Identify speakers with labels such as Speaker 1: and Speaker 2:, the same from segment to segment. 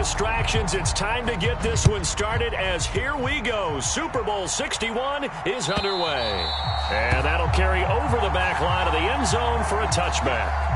Speaker 1: distractions. It's time to get this one started as here we go. Super Bowl 61 is underway. And that'll carry over the back line of the end zone for a touchback.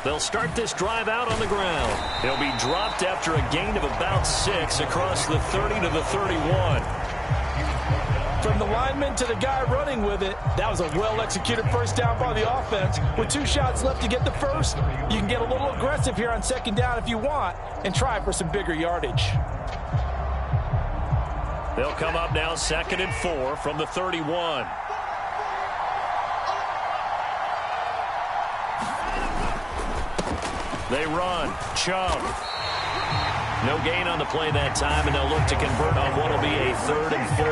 Speaker 1: They'll start this drive out on the ground. He'll be dropped after a gain of about 6 across the 30 to the 31.
Speaker 2: From the lineman to the guy running with it, that was a well-executed first down by the offense. With 2 shots left to get the first, you can get a little aggressive here on second down if you want and try for some bigger yardage.
Speaker 1: They'll come up now 2nd and 4 from the 31. They run. CHUBB. No gain on the play that time, and they'll look to convert on what will be a 3rd and 4.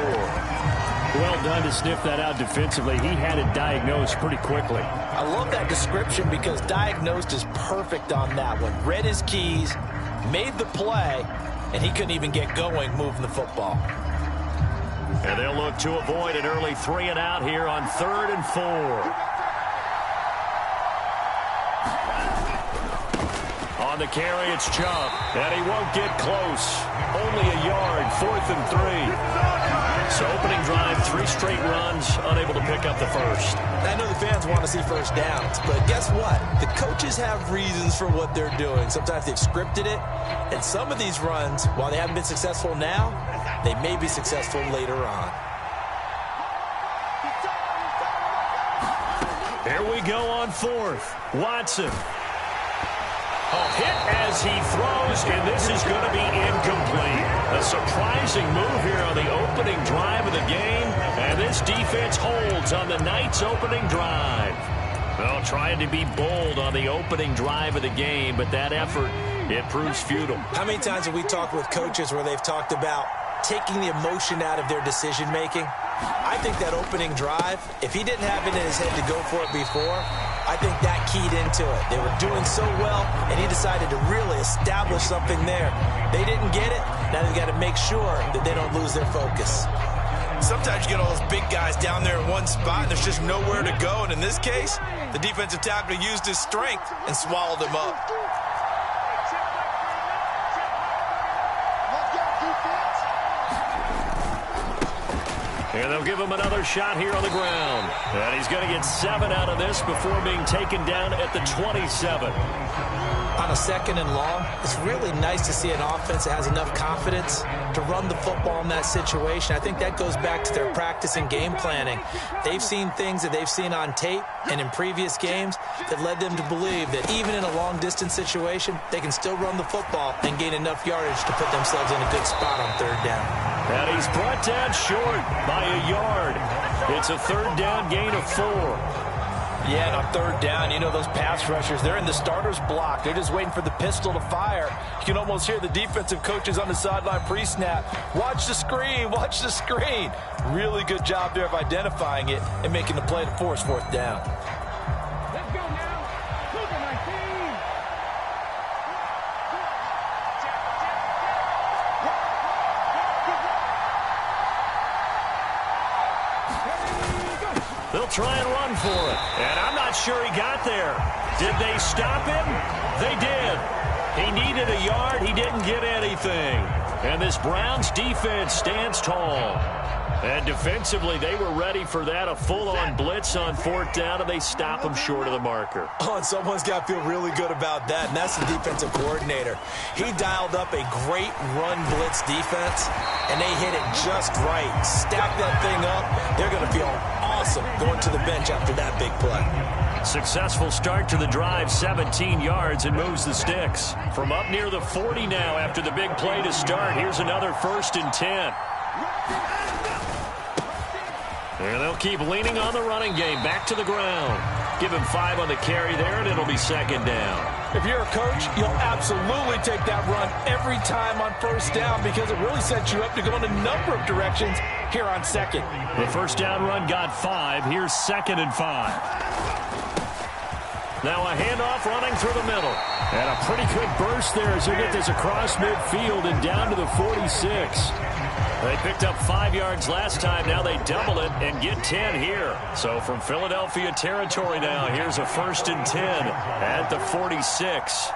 Speaker 3: Well done to sniff that out defensively. He had it diagnosed pretty quickly.
Speaker 2: I love that description because diagnosed is perfect on that one. Read his keys, made the play, and he couldn't even get going moving the football.
Speaker 1: And they'll look to avoid an early 3 and out here on 3rd and 4. On the carry, it's CHUBB, and he won't get close. Only a yard, 4th and 3. So opening drive, 3 straight runs, unable to pick up the first.
Speaker 2: I know the fans want to see first downs, but guess what? The coaches have reasons for what they're doing. Sometimes they've scripted it, and some of these runs, while they haven't been successful now, they may be successful later on.
Speaker 1: Here we go on 4th. Watson. A hit as he throws, and this is going to be incomplete. A surprising move here on the opening drive of the game, and this defense holds on the night's opening drive. Well, trying to be bold on the opening drive of the game, but that effort, it proves futile.
Speaker 2: How many times have we talked with coaches where they've talked about taking the emotion out of their decision-making? I think that opening drive, if he didn't have it in his head to go for it before, I think that keyed into it. They were doing so well, and he decided to really establish something there. They didn't get it. Now they've got to make sure that they don't lose their focus. Sometimes you get all those big guys down there in one spot, and there's just nowhere to go. And in this case, the defensive tackle used his strength and swallowed him up.
Speaker 1: And they'll give him another shot here on the ground. And he's going to get 7 out of this before being taken down at the 27.
Speaker 2: On a 2nd and long, it's really nice to see an offense that has enough confidence to run the football in that situation. I think that goes back to their practice and game planning. They've seen things that they've seen on tape and in previous games that led them to believe that even in a long-distance situation, they can still run the football and gain enough yardage to put themselves in a good spot on 3rd down.
Speaker 1: And he's brought down short by a yard. It's a 3rd down gain of 4.
Speaker 2: Yeah, and on 3rd down, you know those pass rushers, they're in the starter's block. They're just waiting for the pistol to fire. You can almost hear the defensive coaches on the sideline pre-snap. Watch the screen, watch the screen. Really good job there of identifying it and making the play to force 4th down.
Speaker 4: Let's go now. Super 19.
Speaker 1: They'll try and run for it. And I'm not sure he got there. Did they stop him? They did. He needed a yard. He didn't get anything. And this Browns defense stands tall. And defensively, they were ready for that, a full-on blitz on 4th down, and they stop him short of the marker.
Speaker 2: Oh, and someone's got to feel really good about that, and that's the defensive coordinator. He dialed up a great run blitz defense, and they hit it just right. Stack that thing up. They're going to feel awesome going to the bench after that big play.
Speaker 1: Successful start to the drive, 17 yards, and moves the sticks. From up near the 40 now after the big play to start, here's another 1st and 10. And they'll keep leaning on the running game. Back to the ground. Give him 5 on the carry there, and it'll be 2nd down.
Speaker 2: If you're a coach, you'll absolutely take that run every time on 1st down because it really sets you up to go in a number of directions here on 2nd.
Speaker 1: The 1st down run got 5. Here's 2nd and 5. Now a handoff running through the middle.
Speaker 3: And a pretty good burst there as he'll get this across midfield and down to the 46.
Speaker 1: They picked up 5 yards last time. Now they double it and get 10 here. So from Philadelphia territory now, here's a 1st and 10 at the 46.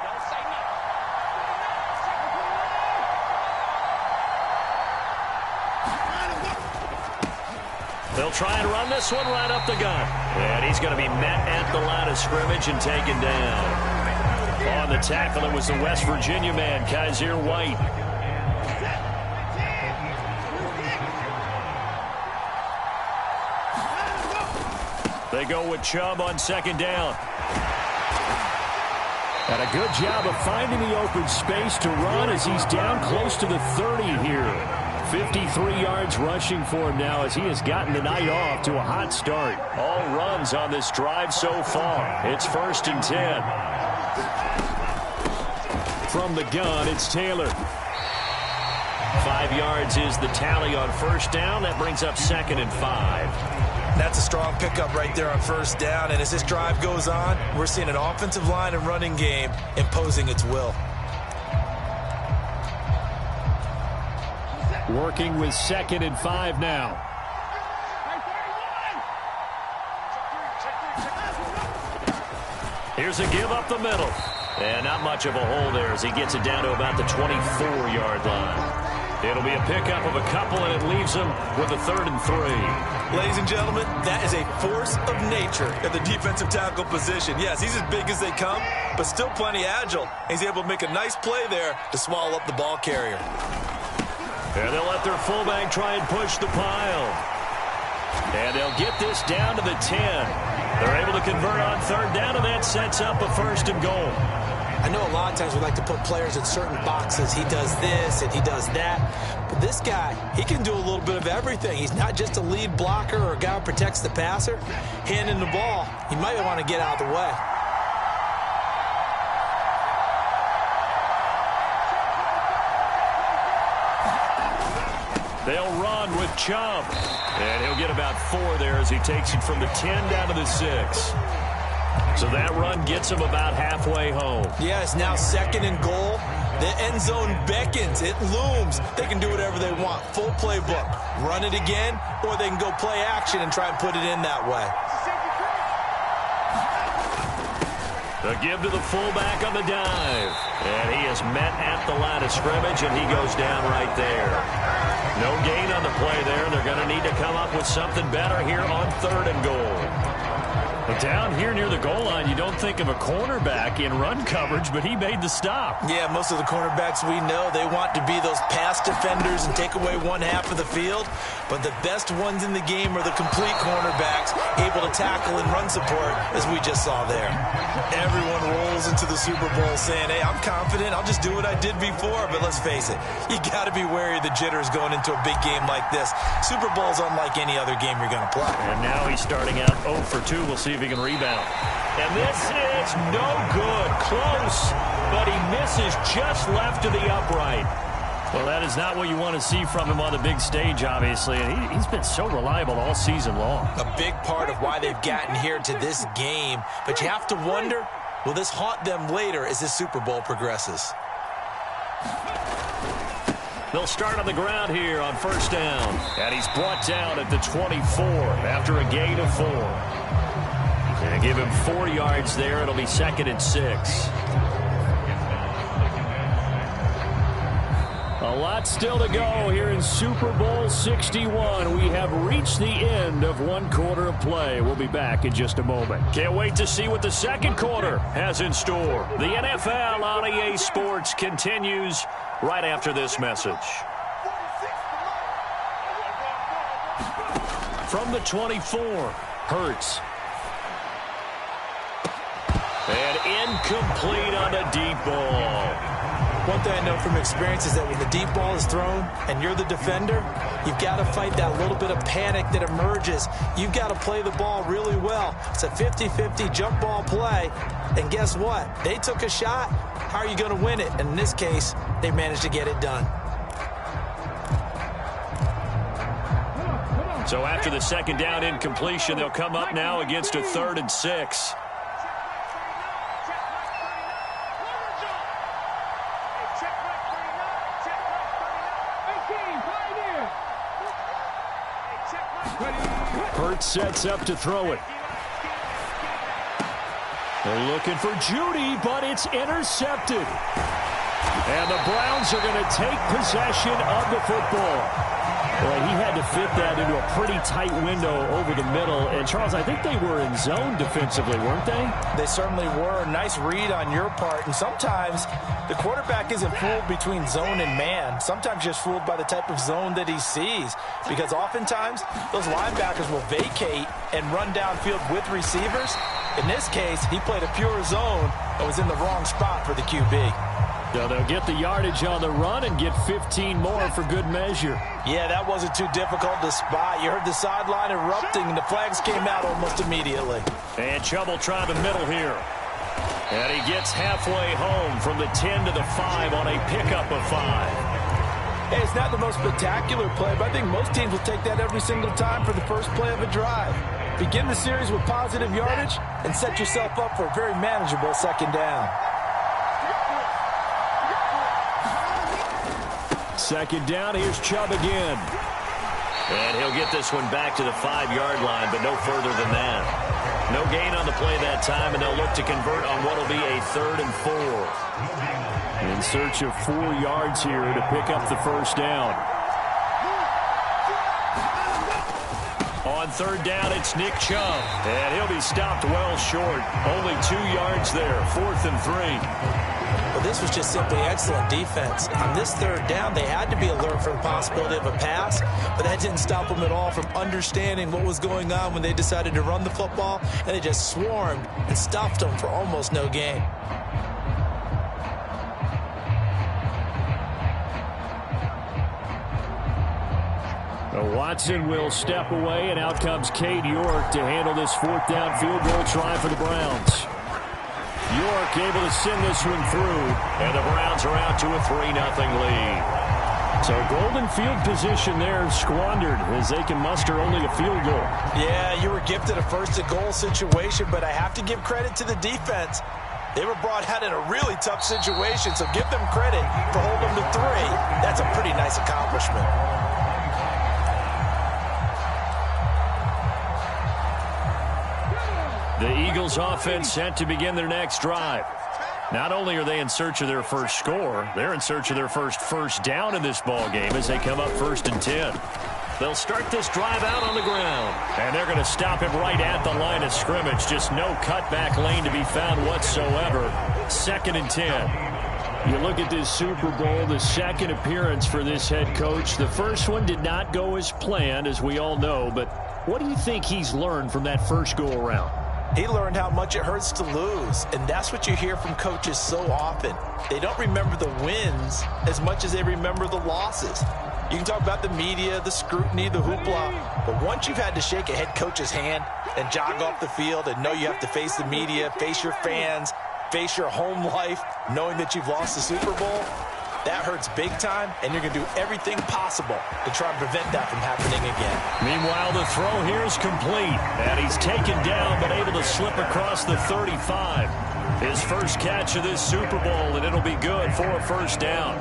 Speaker 1: They'll try and run this one right up the gut. And he's going to be met at the line of scrimmage and taken down. On the tackle, it was the West Virginia man, Kaiser White. They go with Chubb on 2nd down.
Speaker 3: And a good job of finding the open space to run as he's down close to the 30 here. 53 yards rushing for him now as he has gotten the night off to a hot start.
Speaker 1: All runs on this drive so far. It's 1st and 10.
Speaker 3: From the gun, it's Taylor.
Speaker 1: 5 yards is the tally on 1st down. That brings up 2nd and 5.
Speaker 2: That's a strong pickup right there on 1st down. And as this drive goes on, we're seeing an offensive line and running game imposing its will.
Speaker 3: Working with 2nd and 5 now.
Speaker 1: Here's a give up the middle. And not much of a hole there as he gets it down to about the 24-yard line. It'll be a pickup of a couple, and it leaves him with a 3rd and 3.
Speaker 2: Ladies and gentlemen, that is a force of nature at the defensive tackle position. Yes, he's as big as they come, but still plenty agile. He's able to make a nice play there to swallow up the ball carrier.
Speaker 1: And they'll let their fullback try and push the pile. And they'll get this down to the 10. They're able to convert on 3rd down, and that sets up a 1st and goal.
Speaker 2: I know a lot of times we like to put players in certain boxes. He does this and he does that. But this guy, he can do a little bit of everything. He's not just a lead blocker or a guy who protects the passer. Handing the ball, he might want to get out of the way.
Speaker 1: They'll run with Chubb. And he'll get about 4 there as he takes it from the 10 down to the 6. So that run gets him about halfway home.
Speaker 2: Yeah, it's now 2nd and goal. The end zone beckons. It looms. They can do whatever they want. Full playbook. Run it again, or they can go play action and try and put it in that way.
Speaker 1: The give to the fullback on the dive. And he is met at the line of scrimmage, and he goes down right there. No gain on the play there. They're going to need to come up with something better here on 3rd and goal.
Speaker 3: But down here near the goal line, you don't think of a cornerback in run coverage, but he made the stop.
Speaker 2: Yeah, most of the cornerbacks we know, they want to be those pass defenders and take away one half of the field. But the best ones in the game are the complete cornerbacks, able to tackle and run support, as we just saw there. Everyone rolls into the Super Bowl saying, hey, I'm confident, I'll just do what I did before. But let's face it, you got to be wary of the jitters going into a big game like this. Super Bowl's unlike any other game you're going to play.
Speaker 3: And now he's starting out 0 for 2. We'll see if he can rebound.
Speaker 1: And this is no good. Close, but he misses just left to the upright.
Speaker 3: Well, that is not what you want to see from him on the big stage, obviously. And he's been so reliable all season long.
Speaker 2: A big part of why they've gotten here to this game. But you have to wonder, will this haunt them later as this Super Bowl progresses?
Speaker 1: They'll start on the ground here on 1st down. And he's brought down at the 24 after a gain of 4. And give him 4 yards there. It'll be 2nd and 6.
Speaker 3: A lot still to go here in Super Bowl 61. We have reached the end of 1 quarter of play. We'll be back in just a moment.
Speaker 1: Can't wait to see what the 2nd quarter has in store. The NFL on EA Sports continues right after this message. From the 24, Hurts. And incomplete on a deep ball.
Speaker 2: One thing I know from experience is that when the deep ball is thrown and you're the defender, you've got to fight that little bit of panic that emerges. You've got to play the ball really well. It's a 50-50 jump ball play. And guess what? They took a shot. How are you going to win it? And in this case, they managed to get it done.
Speaker 1: So after the 2nd down incompletion, they'll come up now against a 3rd and 6.
Speaker 3: Hurts sets up to throw it. They're looking for Judy, but it's intercepted. And the Browns are going to take possession of the football. Well, he had to fit that into a pretty tight window over the middle. And, Charles, I think they were in zone defensively, weren't they?
Speaker 2: They certainly were. Nice read on your part. And sometimes the quarterback isn't fooled between zone and man. Sometimes just fooled by the type of zone that he sees. Because oftentimes those linebackers will vacate and run downfield with receivers. In this case, he played a pure zone and was in the wrong spot for the QB.
Speaker 3: So they'll get the yardage on the run and get 15 more for good measure.
Speaker 2: Yeah, that wasn't too difficult to spot. You heard the sideline erupting, and the flags came out almost immediately.
Speaker 1: And Chubb will try the middle here. And he gets halfway home from the 10 to the 5 on a pickup of 5.
Speaker 2: Hey, it's not the most spectacular play, but I think most teams will take that every single time for the first play of a drive. Begin the series with positive yardage and set yourself up for a very manageable second down.
Speaker 3: Second down, here's Chubb again.
Speaker 1: And he'll get this one back to the 5-yard line, but no further than that. No gain on the play that time, and they'll look to convert on what will be a 3rd and 4.
Speaker 3: In search of 4 yards here to pick up the first down.
Speaker 1: On 3rd down, it's Nick Chubb. And he'll be stopped well short. Only 2 yards there, 4th and 3.
Speaker 2: Well, this was just simply excellent defense. On this 3rd down, they had to be alert for the possibility of a pass, but that didn't stop them at all from understanding what was going on when they decided to run the football, and they just swarmed and stuffed them for almost no gain.
Speaker 3: Watson will step away, and out comes Cade York to handle this 4th down field goal try for the Browns. York able to send this one through,
Speaker 1: and the Browns are out to a 3-0 lead.
Speaker 3: So golden field position there squandered as they can muster only a field goal.
Speaker 2: Yeah, you were gifted a first-to-goal situation, but I have to give credit to the defense. They were brought out in a really tough situation, so give them credit for holding them to 3. That's a pretty nice accomplishment.
Speaker 3: The Eagles offense set to begin their next drive. Not only are they in search of their first score, they're in search of their first down in this ball game as they come up 1st and 10.
Speaker 1: They'll start this drive out on the ground.
Speaker 3: And they're going to stop him right at the line of scrimmage. Just no cutback lane to be found whatsoever. 2nd and 10. You look at this Super Bowl, the 2nd appearance for this head coach. The first one did not go as planned, as we all know. But what do you think he's learned from that first go-around?
Speaker 2: He learned how much it hurts to lose, and that's what you hear from coaches so often. They don't remember the wins as much as they remember the losses. You can talk about the media, the scrutiny, the hoopla, but once you've had to shake a head coach's hand and jog off the field and know you have to face the media, face your fans, face your home life, knowing that you've lost the Super Bowl, that hurts big time, and you're going to do everything possible to try and prevent that from happening again.
Speaker 3: Meanwhile, the throw here is complete, and he's taken down but able to slip across the 35. His first catch of this Super Bowl, and it'll be good for a first down.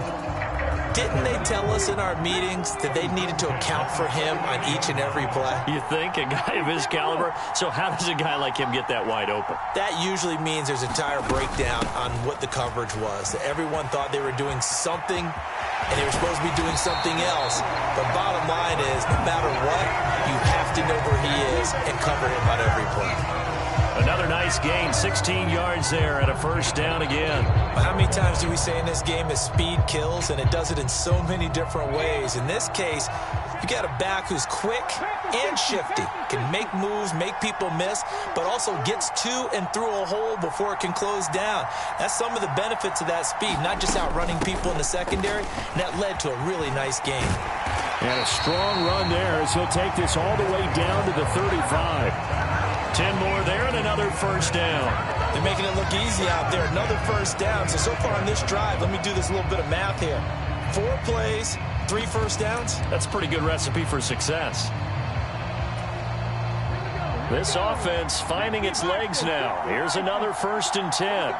Speaker 2: Didn't they tell us in our meetings that they needed to account for him on each and every play?
Speaker 1: You think? A guy of his caliber? So how does a guy like him get that wide open?
Speaker 2: That usually means there's a entire breakdown on what the coverage was. That everyone thought they were doing something, and they were supposed to be doing something else. But bottom line is, no matter what, you have to know where he is and cover him on every play.
Speaker 1: Another nice gain, 16 yards there and a first down again.
Speaker 2: How many times do we say in this game that speed kills, and it does it in so many different ways? In this case, you got a back who's quick and shifty, can make moves, make people miss, but also gets to and through a hole before it can close down. That's some of the benefits of that speed, not just outrunning people in the secondary, and that led to a really nice game.
Speaker 3: And a strong run there as he'll take this all the way down to the 35.
Speaker 1: 10 more there and another first down.
Speaker 2: They're making it look easy out there. Another first down. So far on this drive, let me do this little bit of math here. 4 plays, 3 first downs.
Speaker 1: That's a pretty good recipe for success.
Speaker 3: This offense finding its legs now. Here's another 1st and 10.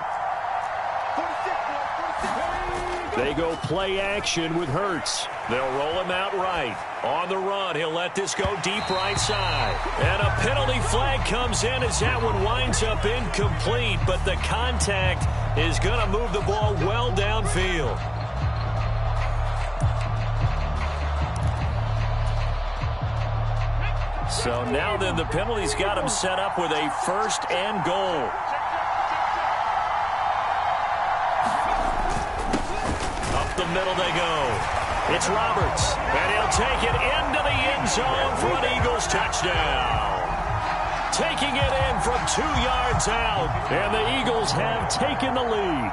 Speaker 3: They go play action with Hurts.
Speaker 1: They'll roll him out right. On the run, he'll let this go deep right side. And a penalty flag comes in as that one winds up incomplete, but the contact is going to move the ball well downfield.
Speaker 3: So now then, the penalty's got him set up with a 1st and goal.
Speaker 1: Up the middle they go. It's Roberts, and he'll take it into the end zone for an Eagles touchdown. Taking it in from 2 yards out,
Speaker 3: and the Eagles have taken the lead.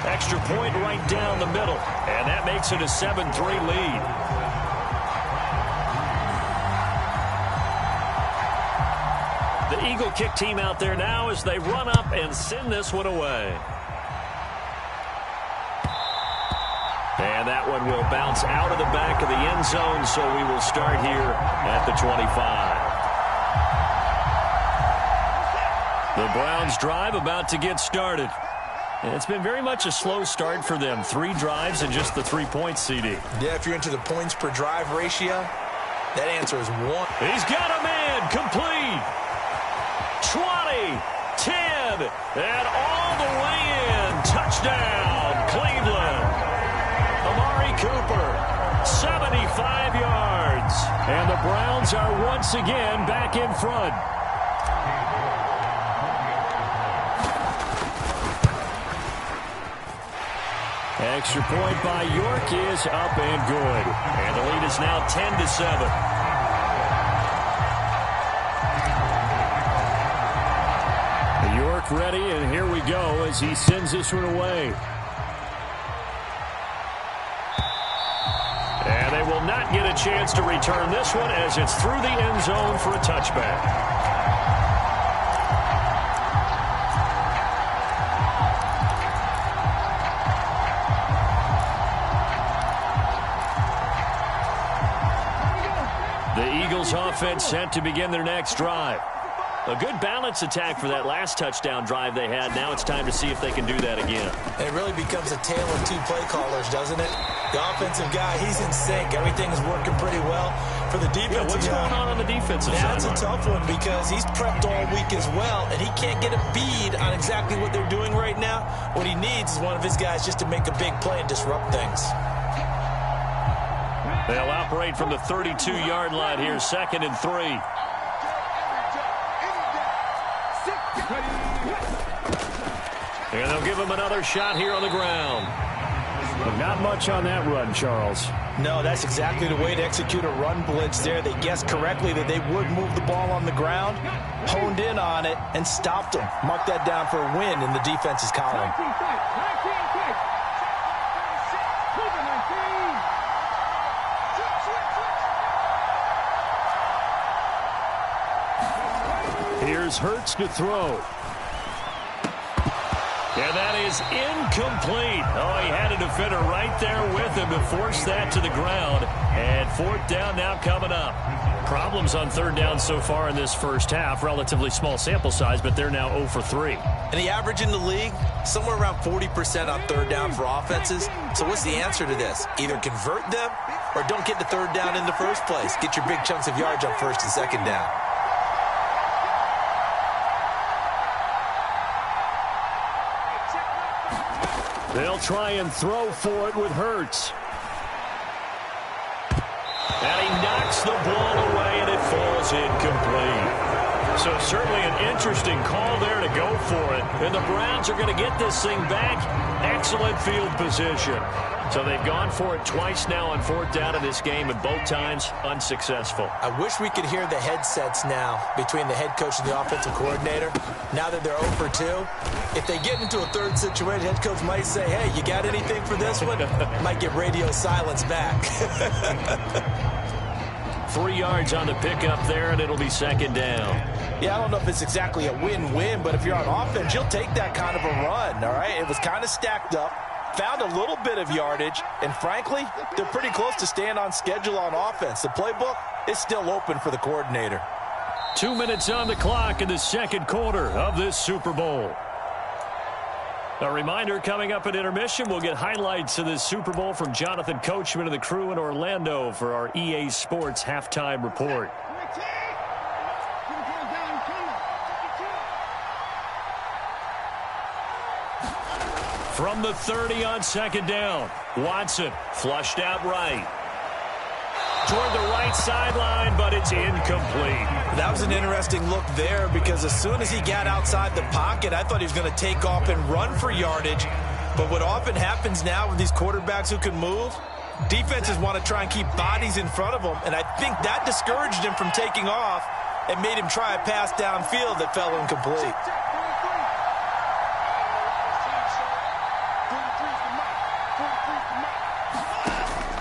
Speaker 1: Extra point right down the middle, and that makes it a 7-3 lead. The Eagle kick team out there now as they run up and send this one away. And that one will bounce out of the back of the end zone, so we will start here at the 25. The Browns drive about to get started. And it's been very much a slow start for them. 3 drives and just the 3 points, CD.
Speaker 2: Yeah, if you're into the points per drive ratio, that answer is 1.
Speaker 1: He's got a man complete. 20, 10, and all the way in. Touchdown, Cleveland. Amari Cooper, 75 yards.
Speaker 3: And the Browns are once again back in front. Extra point by York is up and good.
Speaker 1: And the lead is now 10-7.
Speaker 3: York ready, and here we go as he sends this one away.
Speaker 1: And they will not get a chance to return this one as it's through the end zone for a touchback. The Eagles offense set to begin their next drive. A good balance attack for that last touchdown drive they had. Now it's time to see if they can do that again.
Speaker 2: And it really becomes a tale of 2 play callers, doesn't it? The offensive guy, he's in sync. Everything is working pretty well. For the defensive
Speaker 1: what's going on the defensive side?
Speaker 2: That's a tough one because he's prepped all week as well, and he can't get a bead on exactly what they're doing right now. What he needs is one of his guys just to make a big play and disrupt things.
Speaker 1: They'll operate from the 32-yard line here, 2nd and 3. And they'll give him another shot here on the ground.
Speaker 3: But not much on that run, Charles.
Speaker 2: No, that's exactly the way to execute a run blitz there. They guessed correctly that they would move the ball on the ground, honed in on it, and stopped them. Mark that down for a win in the defense's column.
Speaker 3: Here's Hurts to throw.
Speaker 1: And that is incomplete. Oh, he had a defender right there with him to force that to the ground. And 4th down now coming up.
Speaker 3: Problems on 3rd down so far in this first half. Relatively small sample size, but they're now 0 for 3.
Speaker 2: And the average in the league, somewhere around 40% on 3rd down for offenses. So what's the answer to this? Either convert them or don't get to 3rd down in the first place. Get your big chunks of yards on 1st and 2nd down.
Speaker 3: They'll try and throw for it with Hurts.
Speaker 1: And he knocks the ball away, and it falls incomplete. So certainly an interesting call there to go for it. And the Browns are going to get this thing back. Excellent field position. So they've gone for it twice now on 4th down in this game, and both times unsuccessful.
Speaker 2: I wish we could hear the headsets now between the head coach and the offensive coordinator. Now that they're 0 for 2, if they get into a 3rd situation, head coach might say, hey, you got anything for this one? Might get radio silence back.
Speaker 1: 3 yards on the pickup there, and it'll be 2nd down.
Speaker 2: Yeah, I don't know if it's exactly a win-win, but if you're on offense, you'll take that kind of a run, all right? It was kind of stacked up. Found a little bit of yardage, and frankly, they're pretty close to staying on schedule on offense. The playbook is still open for the coordinator.
Speaker 3: 2 minutes on the clock in the second quarter of this Super Bowl. A reminder, coming up at intermission, we'll get highlights of this Super Bowl from Jonathan Coachman and the crew in Orlando for our EA Sports halftime report. From the 30 on second down, Watson flushed out right. Toward the right sideline, but it's incomplete.
Speaker 2: That was an interesting look there because as soon as he got outside the pocket, I thought he was going to take off and run for yardage. But what often happens now with these quarterbacks who can move, defenses want to try and keep bodies in front of them, and I think that discouraged him from taking off and made him try a pass downfield that fell incomplete.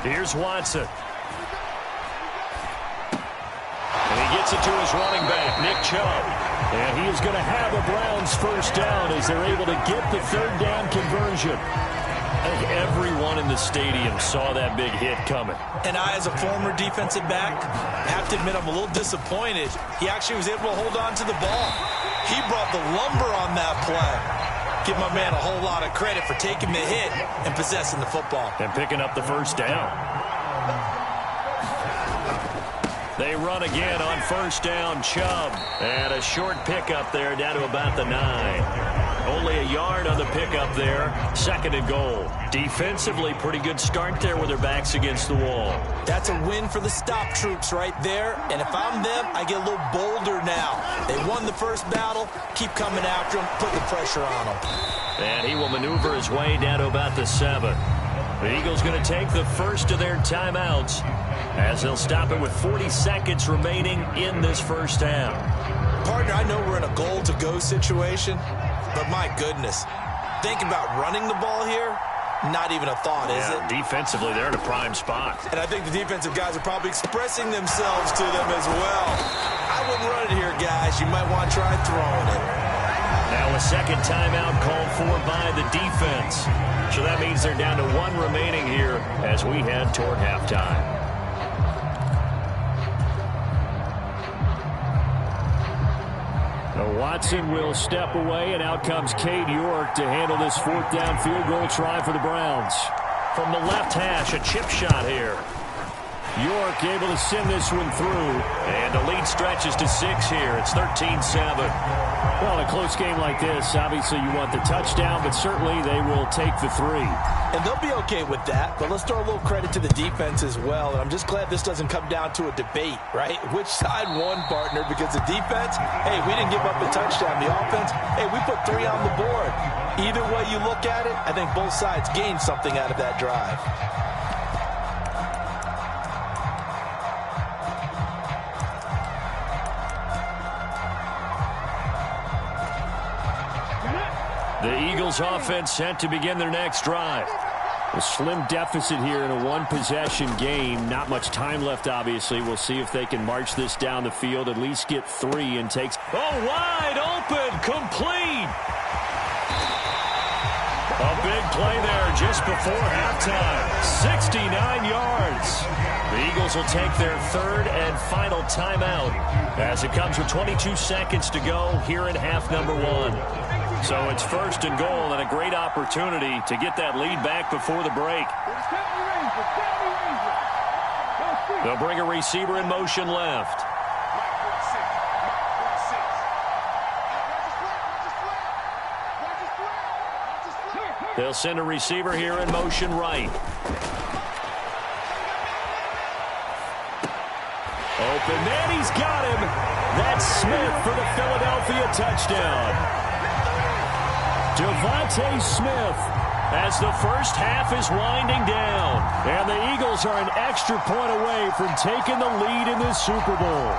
Speaker 3: Here's Watson. And he gets it to his running back, Nick Chubb. And he is going to have a Browns first down as they're able to get the third down conversion. I think everyone in the stadium saw that big hit coming.
Speaker 2: And I, as a former defensive back, have to admit I'm a little disappointed. He actually was able to hold on to the ball. He brought the lumber on that play. Give my man a whole lot of credit for taking the hit and possessing the football.
Speaker 3: And picking up the first down. They run again on first down, Chubb. And a short pickup there down to about the 9. Only a yard on the pickup there. Second and goal. Defensively, pretty good start there with their backs against the wall.
Speaker 2: That's a win for the stop troops right there. And if I'm them, I get a little bolder now. They won the first battle. Keep coming after them. Put the pressure on them.
Speaker 3: And he will maneuver his way down to about the 7. The Eagles going to take the first of their timeouts as they'll stop it with 40 seconds remaining in this first half.
Speaker 2: Partner, I know we're in a goal-to-go situation, but my goodness, think about running the ball here. Not even a thought, is it?
Speaker 3: Defensively, they're in a prime spot.
Speaker 2: And I think the defensive guys are probably expressing themselves to them as well. I wouldn't run it here, guys. You might want to try throwing it.
Speaker 3: Now a second timeout called for by the defense. So that means they're down to 1 remaining here as we head toward halftime. Watson will step away, and out comes Cade York to handle this fourth down field goal try for the Browns. From the left hash, a chip shot here. York able to send this one through, and the lead stretches to 6 here. It's 13-7. Well, in a close game like this, obviously you want the touchdown, but certainly they will take the 3.
Speaker 2: And they'll be okay with that, but let's throw a little credit to the defense as well. And I'm just glad this doesn't come down to a debate, right? Which side won, partner? Because the defense, hey, we didn't give up a touchdown. The offense, hey, we put 3 on the board. Either way you look at it, I think both sides gained something out of that drive.
Speaker 3: The Eagles offense set to begin their next drive. A slim deficit here in a one-possession game. Not much time left, obviously. We'll see if they can march this down the field, at least get 3 and take... Oh, wide open, complete! A big play there just before halftime. 69 yards. The Eagles will take their third and final timeout as it comes with 22 seconds to go here in half number 1. So it's first and goal and a great opportunity to get that lead back before the break. They'll bring a receiver in motion left. They'll send a receiver here in motion right. Open man, he's got him. That's Smith for the Philadelphia touchdown. Devontae Smith as the first half is winding down. And the Eagles are an extra point away from taking the lead in this Super Bowl.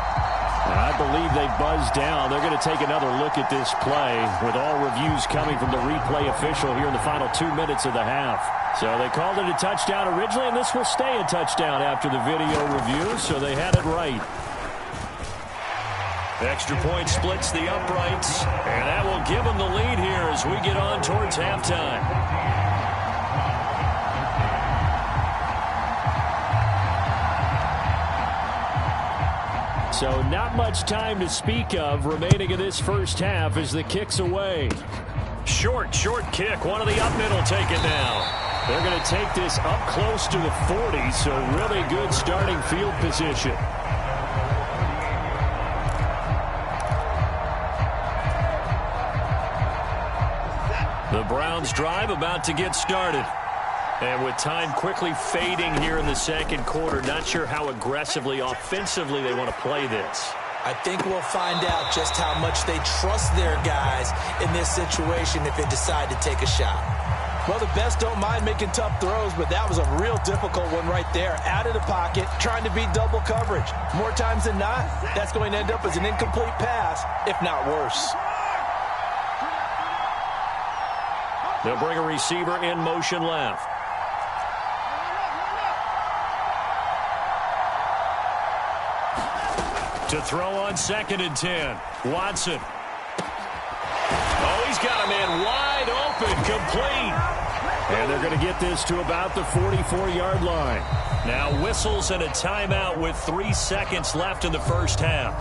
Speaker 3: And I believe they buzzed down. They're going to take another look at this play with all reviews coming from the replay official here in the final 2 minutes of the half. So they called it a touchdown originally, and this will stay a touchdown after the video review, so they had it right. Extra point splits the uprights, and that will give them the lead here as we get on towards halftime. So not much time to speak of remaining in this first half as the kick's away.
Speaker 1: Short kick. One of the up middle take it now.
Speaker 3: They're going to take this up close to the 40, so really good starting field position. The Browns drive about to get started. And with time quickly fading here in the second quarter, not sure how aggressively, offensively they want to play this.
Speaker 2: I think we'll find out just how much they trust their guys in this situation if they decide to take a shot.
Speaker 5: Well, the best don't mind making tough throws, but that was a real difficult one right there. Out of the pocket, trying to beat double coverage. More times than not, that's going to end up as an incomplete pass, if not worse.
Speaker 1: They'll bring a receiver in motion left. To throw on 2nd and 10. Watson. Oh, he's got a man wide open, complete.
Speaker 3: And they're going to get this to about the 44-yard line.
Speaker 1: Now whistles and a timeout with 3 seconds left in the first half.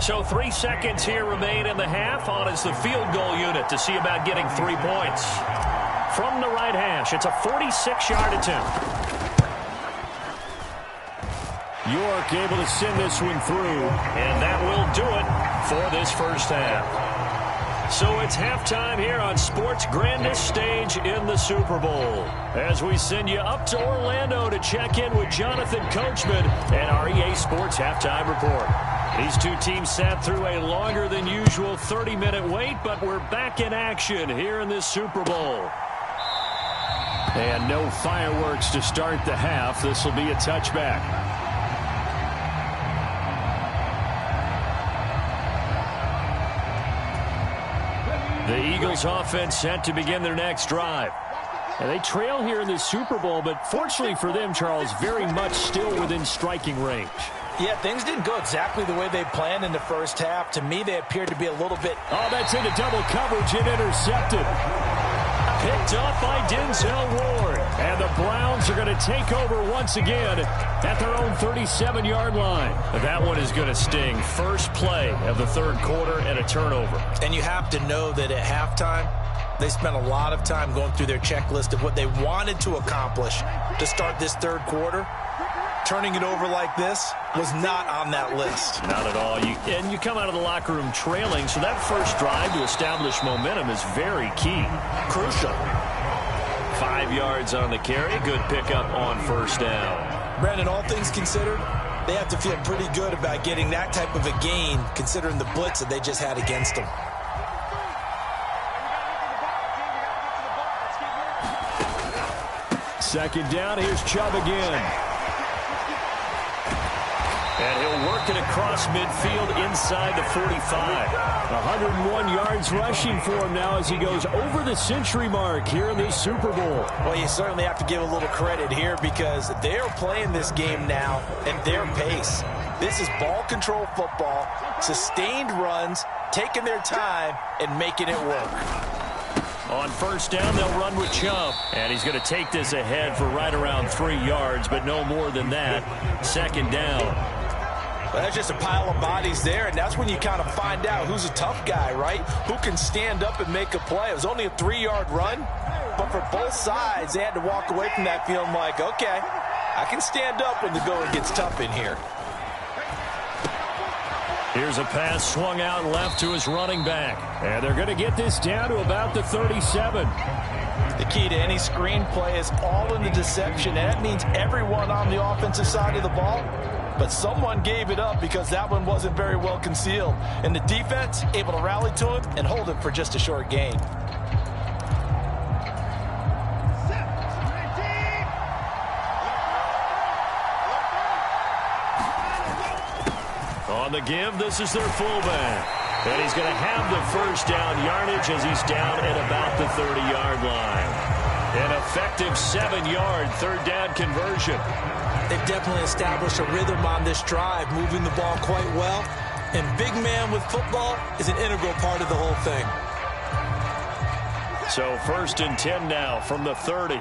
Speaker 1: So 3 seconds here remain in the half. On is the field goal unit to see about getting 3 points. From the right hash, it's a 46-yard attempt.
Speaker 3: York able to send this one through.
Speaker 1: And that will do it for this first half. So it's halftime here on sports' grandest stage in the Super Bowl. As we send you up to Orlando to check in with Jonathan Coachman and our EA Sports Halftime Report. These two teams sat through a longer than usual 30-minute wait, but we're back in action here in this Super Bowl.
Speaker 3: And no fireworks to start the half. This will be a touchback.
Speaker 1: The Eagles offense set to begin their next drive.
Speaker 3: And they trail here in the Super Bowl, but fortunately for them, Charles, very much still within striking range.
Speaker 5: Yeah, things didn't go exactly the way they planned in the first half. To me, they appeared to be a little bit...
Speaker 3: Oh, that's into double coverage and intercepted.
Speaker 1: Picked up by Denzel Ward.
Speaker 3: And the Browns are going to take over once again at their own 37-yard line.
Speaker 1: That one is going to sting. First play of the third quarter and a turnover.
Speaker 2: And you have to know that at halftime, they spent a lot of time going through their checklist of what they wanted to accomplish to start this third quarter. Turning it over like this was not on that list.
Speaker 1: Not at all. And you come out of the locker room trailing, so that first drive to establish momentum is very key. Crucial. 5 yards on the carry. Good pickup on first down.
Speaker 2: Brandon, all things considered, they have to feel pretty good about getting that type of a gain, considering the blitz that they just had against them.
Speaker 3: Second down, here's Chubb again.
Speaker 1: And he'll work it across midfield inside the 45.
Speaker 3: 101 yards rushing for him now as he goes over the century mark here in this Super Bowl.
Speaker 5: Well, you certainly have to give a little credit here because they're playing this game now at their pace. This is ball control football, sustained runs, taking their time, and making it work.
Speaker 1: On first down, they'll run with Chubb. And he's going to take this ahead for right around 3 yards, but no more than that. Second down.
Speaker 5: Well, that's just a pile of bodies there, and that's when you kind of find out who's a tough guy, right? Who can stand up and make a play. It was only a 3-yard run, but for both sides, they had to walk away from that feeling like, okay, I can stand up when the going gets tough in here.
Speaker 1: Here's a pass swung out left to his running back.
Speaker 3: And they're going to get this down to about the 37.
Speaker 5: The key to any screenplay is all in the deception, and that means everyone on the offensive side of the ball. But someone gave it up because that one wasn't very well concealed. And the defense able to rally to him and hold it for just a short gain.
Speaker 1: On the give, this is their fullback. And he's going to have the first down yardage as he's down at about the 30-yard line. An effective 7-yard third down conversion.
Speaker 2: They've definitely established a rhythm on this drive, moving the ball quite well. And big man with football is an integral part of the whole thing.
Speaker 3: So 1st and 10 now from the 30.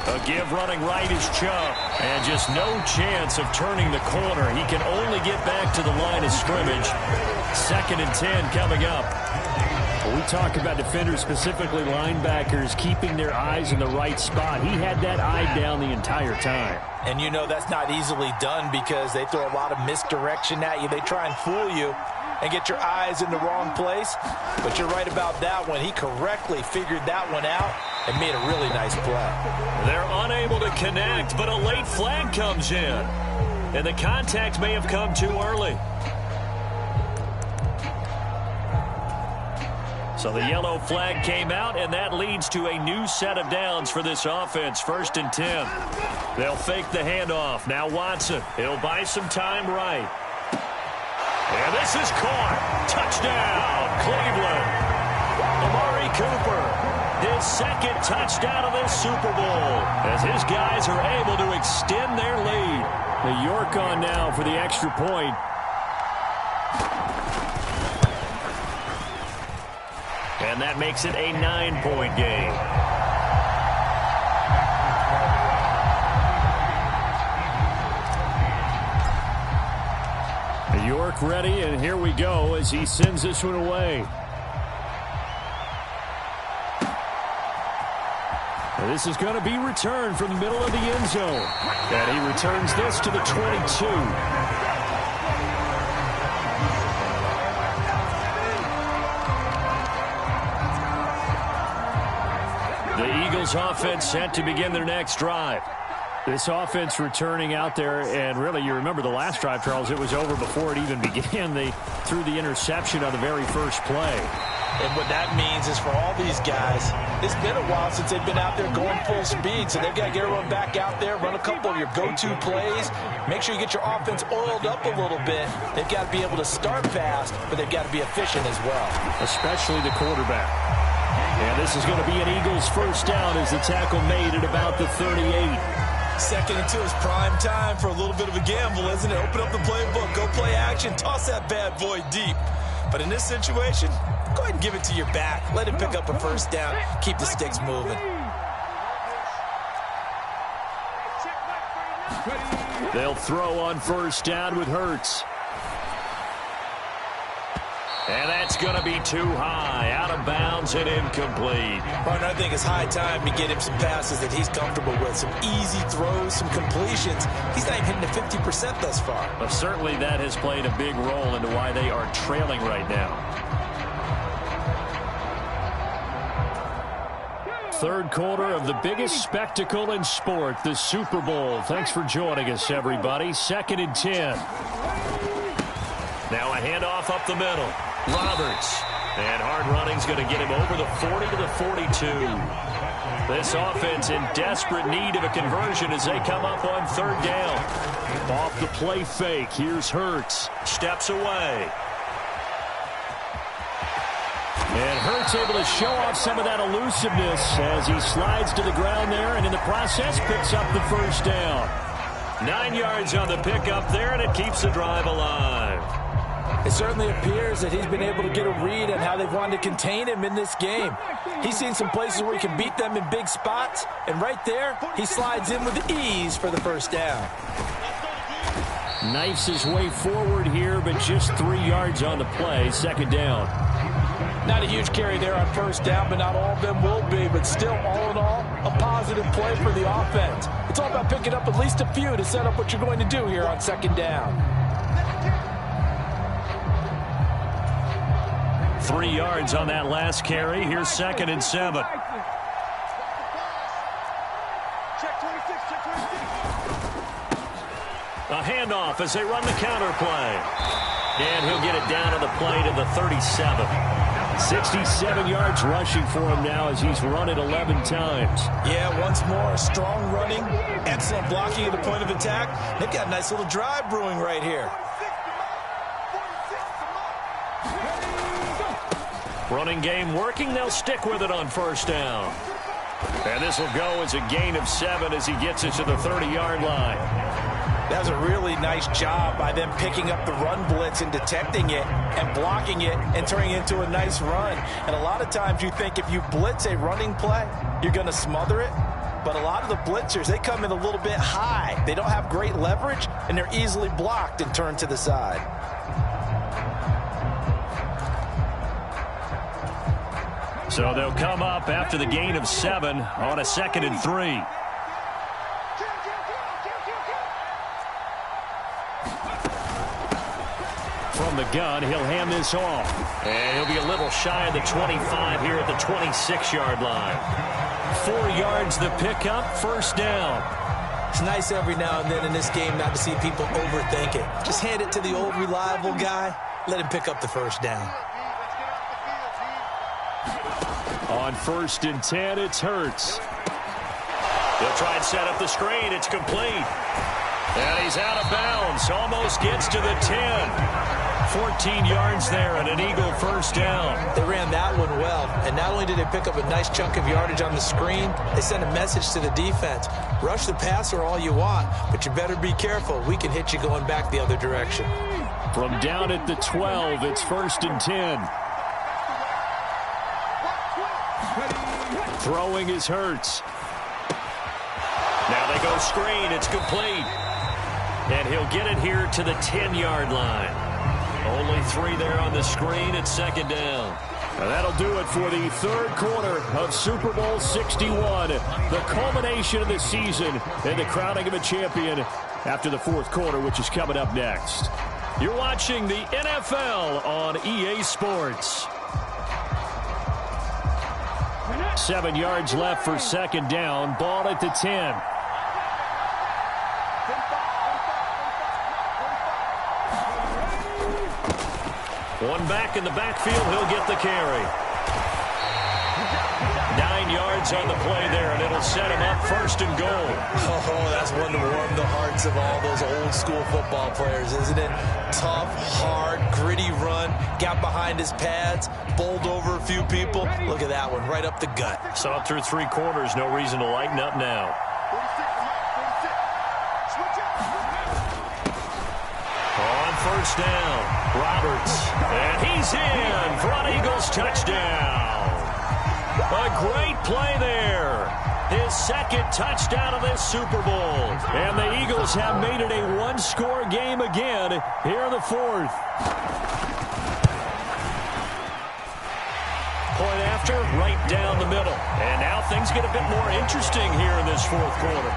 Speaker 3: A give running right is Chubb. And just no chance of turning the corner. He can only get back to the line of scrimmage. 2nd and 10 coming up. We talk about defenders, specifically linebackers, keeping their eyes in the right spot. He had that eye down the entire time.
Speaker 2: And you know that's not easily done because they throw a lot of misdirection at you. They try and fool you and get your eyes in the wrong place. But you're right about that one. He correctly figured that one out and made a really nice play.
Speaker 1: They're unable to connect, but a late flag comes in. And the contact may have come too early. So the yellow flag came out, and that leads to a new set of downs for this offense. 1st and 10. They'll fake the handoff. Now Watson. He'll buy some time right. And this is caught. Touchdown, Cleveland. Amari Cooper, his 2nd touchdown of this Super Bowl, as his guys are able to extend their lead.
Speaker 3: The York on now for the extra point.
Speaker 1: And that makes it a 9-point game.
Speaker 3: York ready, and here we go as he sends this one away. And this is going to be returned from the middle of the end zone. And he returns this to the 22. The Eagles offense set to begin their next drive. This offense returning out there, and really, you remember the last drive, Charles, it was over before it even began. They threw the interception on the very first play.
Speaker 2: And what that means is for all these guys, it's been a while since they've been out there going full speed, so they've got to get everyone back out there, run a couple of your go-to plays, make sure you get your offense oiled up a little bit. They've got to be able to start fast, but they've got to be efficient as well.
Speaker 3: Especially the quarterback. And this is going to be an Eagles first down as the tackle made at about the 38.
Speaker 2: 2nd and 2 is prime time for a little bit of a gamble, isn't it? Open up the playbook, go play action, toss that bad boy deep. But in this situation, go ahead and give it to your back. Let him pick up a first down. Keep the sticks moving.
Speaker 3: They'll throw on first down with Hurts.
Speaker 1: And that's going to be too high, out of bounds and incomplete.
Speaker 2: Partner, I think it's high time to get him some passes that he's comfortable with, some easy throws, some completions. He's not even hitting the 50% thus far.
Speaker 3: But certainly that has played a big role into why they are trailing right now. 3rd quarter of the biggest spectacle in sport, the Super Bowl. Thanks for joining us, everybody. 2nd and 10.
Speaker 1: Now a handoff up the middle. Roberts. And hard running's going to get him over the 40 to the 42. This offense in desperate need of a conversion as they come up on 3rd down.
Speaker 3: Off the play fake, here's Hurts.
Speaker 1: Steps away.
Speaker 3: And Hurts able to show off some of that elusiveness as he slides to the ground there, and in the process picks up the first down.
Speaker 1: 9 yards on the pickup there, and it keeps the drive alive.
Speaker 2: It certainly appears that he's been able to get a read on how they've wanted to contain him in this game. He's seen some places where he can beat them in big spots, and right there, he slides in with ease for the first down.
Speaker 3: Knifes his way forward here, but just 3 yards on the play. 2nd down.
Speaker 2: Not a huge carry there on first down, but not all of them will be. But still, all in all, a positive play for the offense. It's all about picking up at least a few to set up what you're going to do here on 2nd down.
Speaker 1: 3 yards on that last carry. Here's 2nd and 7. A handoff as they run the counter play. And he'll get it down on the play to the 37.
Speaker 3: 67 yards rushing for him now as he's run it 11 times.
Speaker 2: Yeah, once more, strong running, excellent blocking at the point of attack. They've got a nice little drive brewing right here.
Speaker 1: Running game working. They'll stick with it on first down. And this will go as a gain of 7 as he gets it to the 30-yard line.
Speaker 5: That was a really nice job by them picking up the run blitz and detecting it and blocking it and turning it into a nice run. And a lot of times you think if you blitz a running play, you're going to smother it. But a lot of the blitzers, they come in a little bit high. They don't have great leverage, and they're easily blocked and turned to the side.
Speaker 3: So they'll come up after the gain of 7 on a 2nd and 3. From the gun, he'll hand this off. And he'll be a little shy of the 25 here at the 26-yard line. 4 yards the pickup, first down.
Speaker 2: It's nice every now and then in this game not to see people overthink it. Just hand it to the old reliable guy. Let him pick up the first down.
Speaker 3: On 1st and 10, it's Hurts.
Speaker 1: He'll try and set up the screen. It's complete. And he's out of bounds. Almost gets to the 10.
Speaker 3: 14 yards there and an Eagle first down.
Speaker 2: They ran that one well. And not only did they pick up a nice chunk of yardage on the screen, they sent a message to the defense. Rush the passer all you want, but you better be careful. We can hit you going back the other direction.
Speaker 3: From down at the 12, it's 1st and 10. Throwing is Hurts.
Speaker 1: Now they go screen. It's complete. And he'll get it here to the 10-yard line. Only 3 there on the screen at 2nd down.
Speaker 3: And that'll do it for the 3rd quarter of Super Bowl 61. The culmination of the season and the crowning of a champion after the 4th quarter, which is coming up next. You're watching the NFL on EA Sports. 7 yards left for 2nd down. Ball at the 10.
Speaker 1: One back in the backfield. He'll get the carry. 9 yards on the play there, and it'll set him up 1st and goal.
Speaker 2: Oh, that's one to warm the hearts of all those old-school football players, isn't it? Tough, hard, gritty run. Got behind his pads, bowled over a few people. Look at that one, right up the gut.
Speaker 1: Saw it through 3 quarters. No reason to lighten up now. On 1st down, Roberts. And he's in for an Eagles touchdown. A great play there. His 2nd touchdown of this Super Bowl.
Speaker 3: And the Eagles have made it a one-score game again here in the 4th.
Speaker 1: Point after, right down the middle. And now things get a bit more interesting here in this 4th quarter.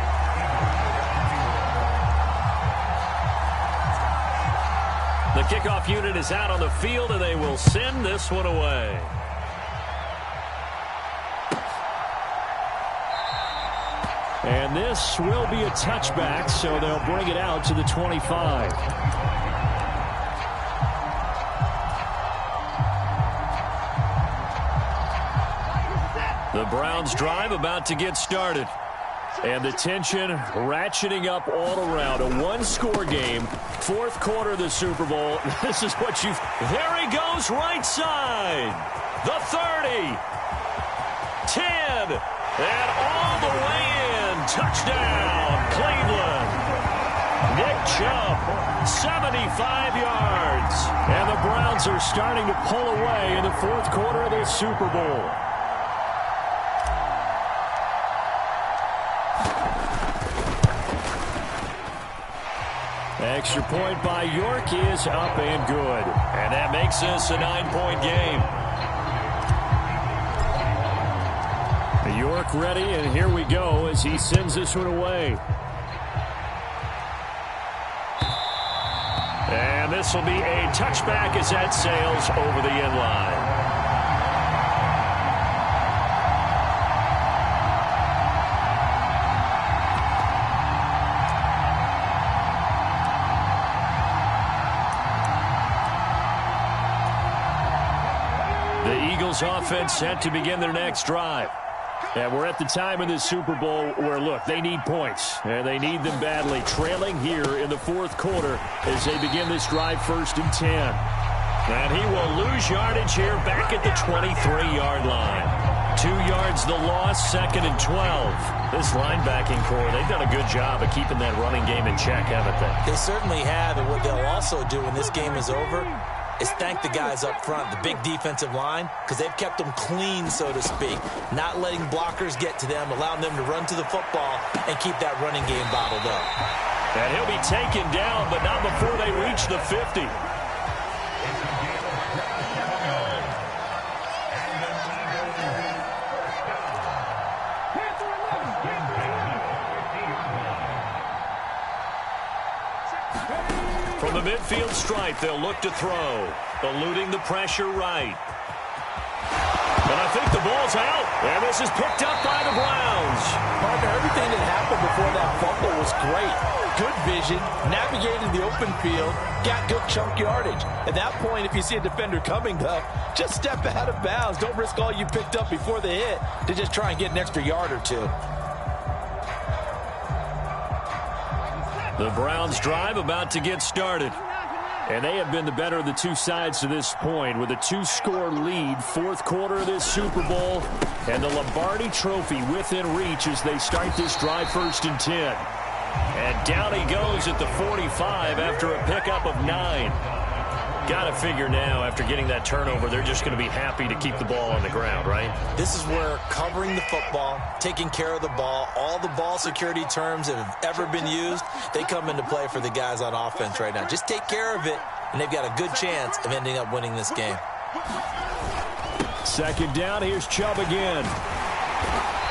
Speaker 1: The kickoff unit is out on the field, and they will send this one away.
Speaker 3: And this will be a touchback, so they'll bring it out to the 25. The Browns drive about to get started. And the tension ratcheting up all around. A one-score game. 4th quarter of the Super Bowl. This is what you've...
Speaker 1: There he goes, right side. The 30. 10. And all the way in. Touchdown, Cleveland. Nick Chubb, 75 yards.
Speaker 3: And the Browns are starting to pull away in the 4th quarter of this Super Bowl. Extra point by York is up and good.
Speaker 1: And that makes this a 9-point game.
Speaker 3: York ready, and here we go as he sends this one away.
Speaker 1: And this will be a touchback as that sails over the end line.
Speaker 3: The Eagles offense set to begin their next drive. And we're at the time in this Super Bowl where, look, they need points, and they need them badly. Trailing here in the 4th quarter as they begin this drive 1st and 10.
Speaker 1: And he will lose yardage here back at the 23-yard line.
Speaker 3: 2 yards the loss, 2nd and 12. This linebacking core, they've done a good job of keeping that running game in check, haven't they?
Speaker 2: They certainly have, and what they'll also do when this game is over is thank the guys up front, the big defensive line, because they've kept them clean, so to speak, not letting blockers get to them, allowing them to run to the football and keep that running game bottled up.
Speaker 3: And he'll be taken down, but not before they reach the 50. From the midfield stripe, they'll look to throw, eluding the pressure right. And I think the ball's out, and this is picked up by the Browns.
Speaker 5: Partner, everything that happened before that fumble was great. Good vision, navigated the open field, got good chunk yardage. At that point, if you see a defender coming, though, just step out of bounds. Don't risk all you picked up before the hit to just try and get an extra yard or two.
Speaker 3: The Browns drive about to get started. And they have been the better of the two sides to this point with a 2-score lead, 4th quarter of this Super Bowl, and the Lombardi Trophy within reach as they start this drive 1st and 10. And down he goes at the 45 after a pickup of 9. Got to figure now, after getting that turnover, they're just going to be happy to keep the ball on the ground, right?
Speaker 2: This is where covering the football, taking care of the ball, all the ball security terms that have ever been used, they come into play for the guys on offense right now. Just take care of it, and they've got a good chance of ending up winning this game.
Speaker 3: 2nd down, here's Chubb again.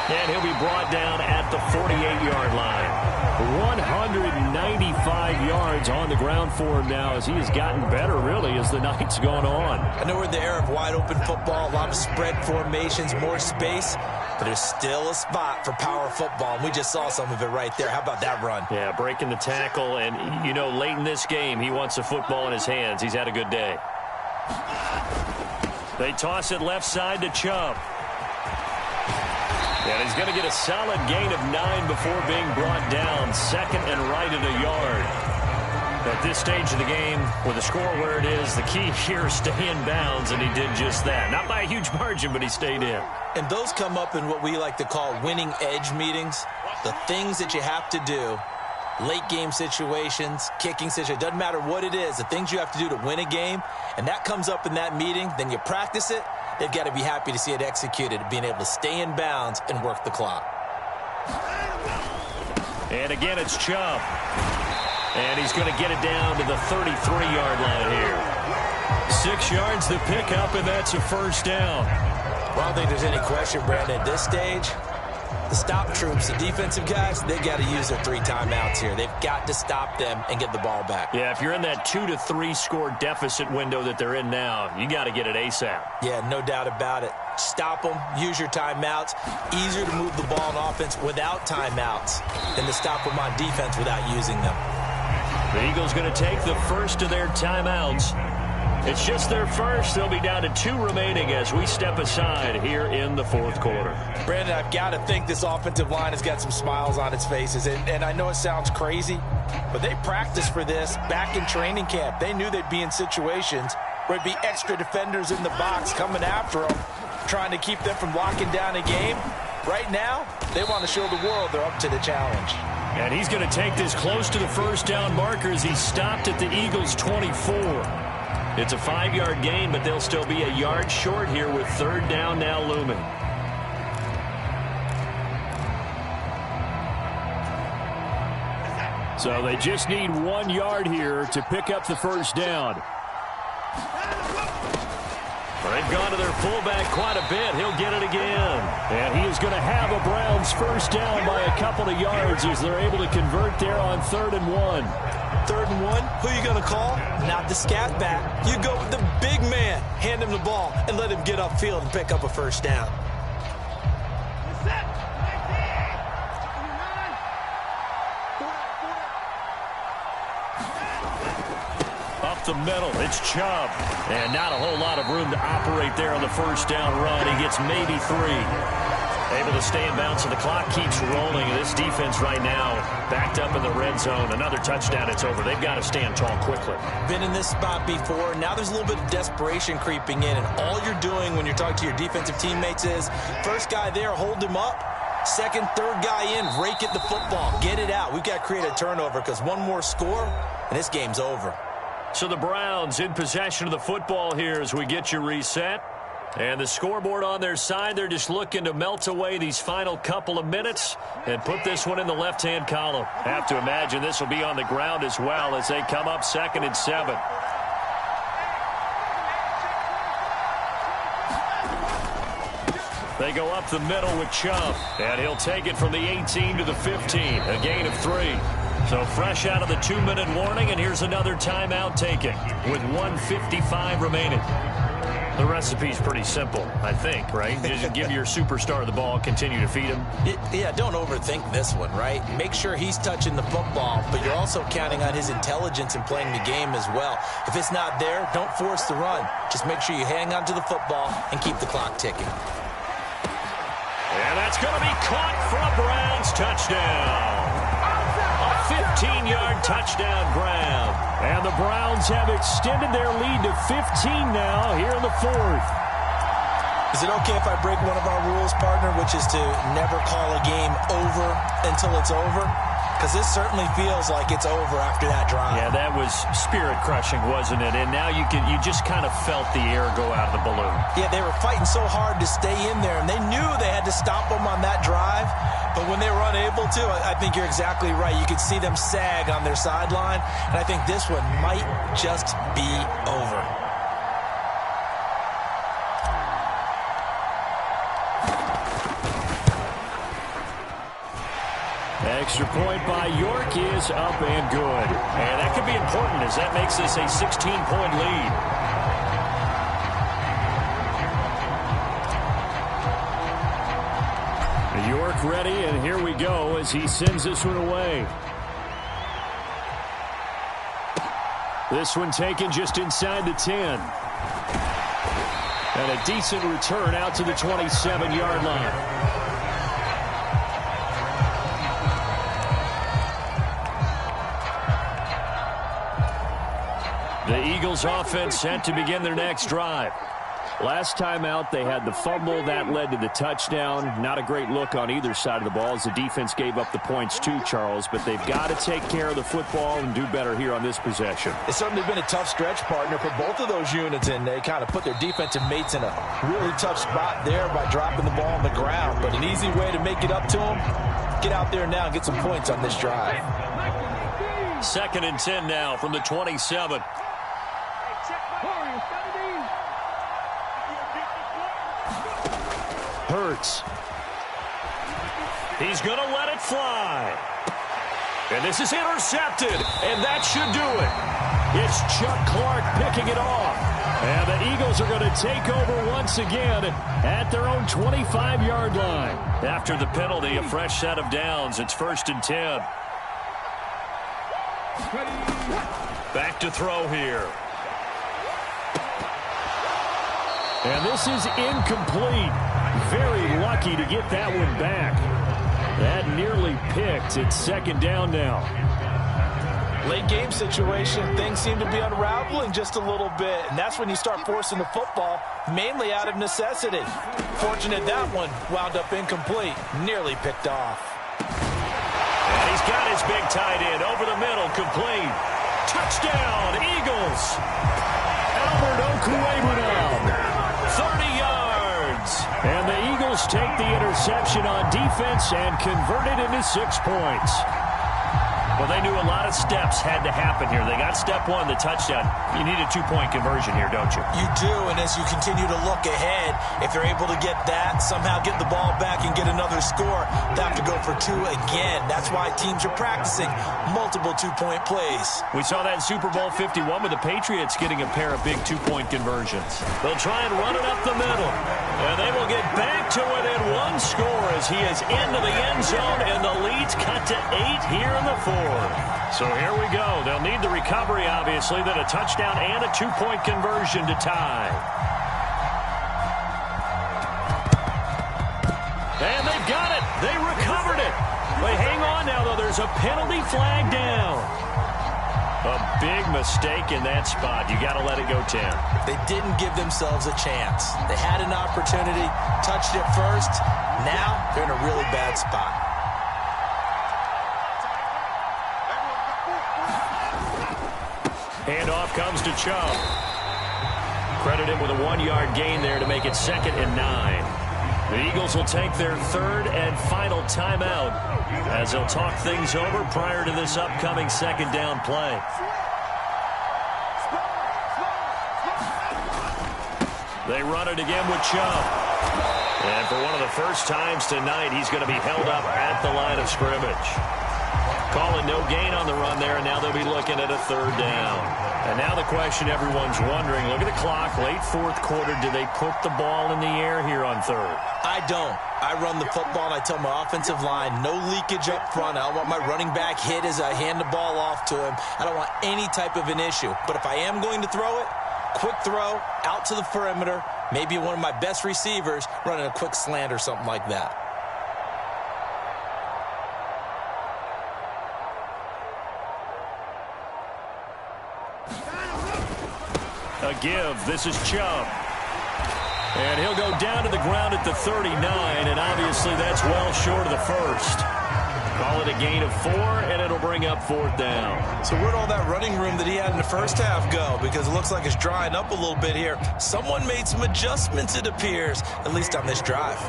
Speaker 3: And he'll be brought down at the 48-yard line. 195 yards on the ground for him now as he has gotten better, really, as the night's gone on.
Speaker 2: I know we're in the era of wide-open football, a lot of spread formations, more space, but there's still a spot for power football, and we just saw some of it right there. How about that run?
Speaker 3: Yeah, breaking the tackle, and, you know, late in this game, he wants the football in his hands. He's had a good day. They toss it left side to Chubb. And he's going to get a solid gain of 9 before being brought down. 2nd and right at a yard. At this stage of the game, with the score where it is, the key here is stay in bounds, and he did just that. Not by a huge margin, but he stayed in.
Speaker 2: And those come up in what we like to call winning edge meetings. The things that you have to do, late game situations, kicking situations, doesn't matter what it is, the things you have to do to win a game, and that comes up in that meeting, then you practice it. They've got to be happy to see it executed, being able to stay in bounds and work the clock.
Speaker 3: And again, it's Chubb. And he's going to get it down to the 33-yard line here. 6 yards to pick up, and that's a 1st down.
Speaker 2: Well, I don't think there's any question, Brandon, at this stage, the stop troops, the defensive guys, they've got to use their 3 timeouts here. They've got to stop them and get the ball back.
Speaker 3: Yeah, if you're in that 2 to 3 score deficit window that they're in now, you got to get it ASAP.
Speaker 2: Yeah, no doubt about it. Stop them, use your timeouts. Easier to move the ball on offense without timeouts than to stop them on defense without using them.
Speaker 3: The Eagles going to take the first of their timeouts. It's just their first. They'll be down to 2 remaining as we step aside here in the 4th quarter.
Speaker 5: Brandon, I've got to think this offensive line has got some smiles on its faces. And I know it sounds crazy, but they practiced for this back in training camp. They knew they'd be in situations where it'd be extra defenders in the box coming after them, trying to keep them from locking down a game. Right now, they want to show the world they're up to the challenge.
Speaker 3: And he's going to take this close to the 1st down marker as he stopped at the Eagles' 24. It's a 5-yard gain, but they'll still be a yard short here with 3rd down now looming. So they just need 1 yard here to pick up the 1st down. They've gone to their fullback quite a bit. He'll get it again. And he is going to have a Browns 1st down by a couple of yards as they're able to convert there on 3rd and 1.
Speaker 2: 3rd and 1, who are you going to call? Not the scat back. You go with the big man. Hand him the ball and let him get upfield and pick up a 1st down.
Speaker 3: Up the middle, it's Chubb. And not a whole lot of room to operate there on the 1st down run. He gets maybe 3. Able to stay in bounds, and the clock keeps rolling. This defense right now backed up in the red zone. Another touchdown, it's over. They've got to stand tall quickly.
Speaker 2: Been in this spot before. Now there's a little bit of desperation creeping in, and all you're doing when you're talking to your defensive teammates is first guy there, hold him up. Second, third guy in, rake at the football. Get it out. We've got to create a turnover because one more score, and this game's over.
Speaker 3: So the Browns in possession of the football here as we get you reset. And the scoreboard on their side, they're just looking to melt away these final couple of minutes and put this one in the left-hand column. Have to imagine this will be on the ground as well as they come up 2nd and 7. They go up the middle with Chubb, and he'll take it from the 18 to the 15, a gain of 3. So fresh out of the 2-minute warning, and here's another timeout taken with 1:55 remaining. The recipe's pretty simple, I think, right? Just give your superstar the ball, continue to feed him.
Speaker 2: Yeah, don't overthink this one, right? Make sure he's touching the football, but you're also counting on his intelligence in playing the game as well. If it's not there, don't force the run. Just make sure you hang on to the football and keep the clock ticking.
Speaker 3: And that's going to be caught for a Browns touchdown. A 15-yard touchdown grab. And the Browns have extended their lead to 15 now here in the 4th.
Speaker 2: Is it okay if I break one of our rules, partner, which is to never call a game over until it's over? Because this certainly feels like it's over after that drive.
Speaker 3: Yeah, that was spirit-crushing, wasn't it? And now you just kind of felt the air go out of the balloon.
Speaker 2: Yeah, they were fighting so hard to stay in there, and they knew they had to stop them on that drive. But when they were unable to, I think you're exactly right. You could see them sag on their sideline, and I think this one might just be over.
Speaker 3: Extra point by York is up and good. And that could be important as that makes this a 16-point lead. York ready, and here we go as he sends this one away. This one taken just inside the 10. And a decent return out to the 27-yard line. The Eagles offense set to begin their next drive. Last time out, they had the fumble. That led to the touchdown. Not a great look on either side of the ball as the defense gave up the points too, Charles. But they've got to take care of the football and do better here on this possession.
Speaker 5: It's certainly been a tough stretch, partner, for both of those units, and they kind of put their defensive mates in a really tough spot there by dropping the ball on the ground. But an easy way to make it up to them, get out there now and get some points on this drive.
Speaker 3: 2nd and 10 now from the 27. Hurts. He's going to let it fly. And this is intercepted, and that should do it. It's Chuck Clark picking it off. And the Eagles are going to take over once again at their own 25-yard line. After the penalty, a fresh set of downs. It's 1st and 10. Back to throw here. And this is incomplete. Very lucky to get that one back. That nearly picked. It's 2nd down now.
Speaker 5: Late game situation, things seem to be unraveling just a little bit, and that's when you start forcing the football, mainly out of necessity. Fortunate that one wound up incomplete, nearly picked off.
Speaker 3: And he's got his big tight end over the middle, complete. Touchdown, Eagles. Albert Okwuegbunam. 30 yards. And the Eagles take the interception on defense and convert it into 6 points. Well, they knew a lot of steps had to happen here. They got step 1, the touchdown. You need a 2-point conversion here, don't you?
Speaker 2: You do, and as you continue to look ahead, if they're able to get that, somehow get the ball back and get another score, they have to go for 2 again. That's why teams are practicing multiple 2-point plays.
Speaker 3: We saw that in Super Bowl 51 with the Patriots getting a pair of big 2-point conversions. They'll try and run it up the middle, and they will get back to it in 1 score as he is into the end zone, and the lead's cut to 8 here in the 4th. So here we go. They'll need the recovery, obviously, then a touchdown and a 2-point conversion to tie. And But hang on now, though. There's a penalty flag down. A big mistake in that spot. You got to let it go 10.
Speaker 2: They didn't give themselves a chance. They had an opportunity, touched it first. Now they're in a really bad spot.
Speaker 3: Handoff comes to CHUBB. Credit him with a 1-yard gain there to make it 2nd and 9. The Eagles will take their 3rd and final timeout as they'll talk things over prior to this upcoming 2nd down play. They run it again with CHUBB. And for one of the first times tonight, he's going to be held up at the line of scrimmage. Calling no gain on the run there, and now they'll be looking at a 3rd down. And now the question everyone's wondering, look at the clock, late 4th quarter, do they put the ball in the air here on 3rd?
Speaker 2: I don't. I run the football, and I tell my offensive line, no leakage up front. I don't want my running back hit as I hand the ball off to him. I don't want any type of an issue. But if I am going to throw it, quick throw, out to the perimeter, maybe one of my best receivers running a quick slant or something like that.
Speaker 3: A give. This is CHUBB. And he'll go down to the ground at the 39, and obviously that's well short of the first. Call it a gain of 4, and it'll bring up 4th down.
Speaker 2: So where'd all that running room that he had in the first half go? Because it looks like it's drying up a little bit here. Someone made some adjustments, it appears, at least on this drive.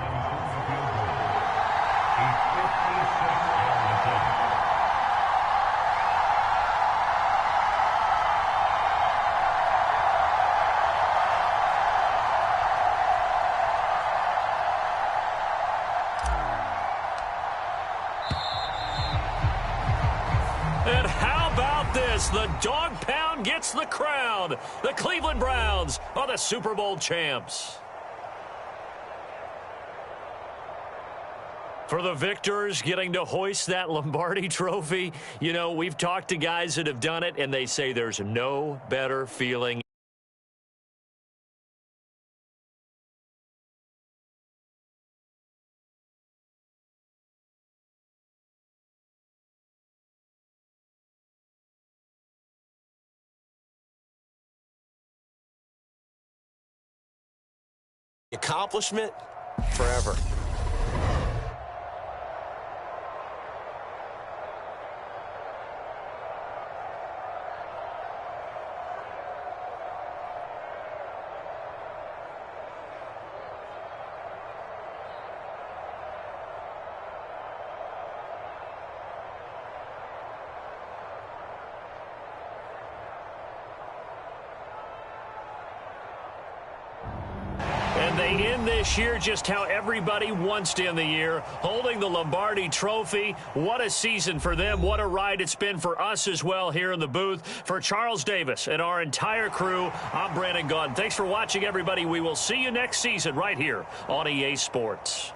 Speaker 3: And how about this? The dog pound gets the crown. The Cleveland Browns are the Super Bowl champs. For the victors getting to hoist that Lombardi trophy, you know, we've talked to guys that have done it, and they say there's no better feeling.
Speaker 2: Accomplishment forever.
Speaker 3: And they end this year just how everybody wants to end the year, holding the Lombardi trophy. What a season for them. What a ride it's been for us as well here in the booth. For Charles Davis and our entire crew, I'm Brandon Gaudin. Thanks for watching, everybody. We will see you next season right here on EA Sports.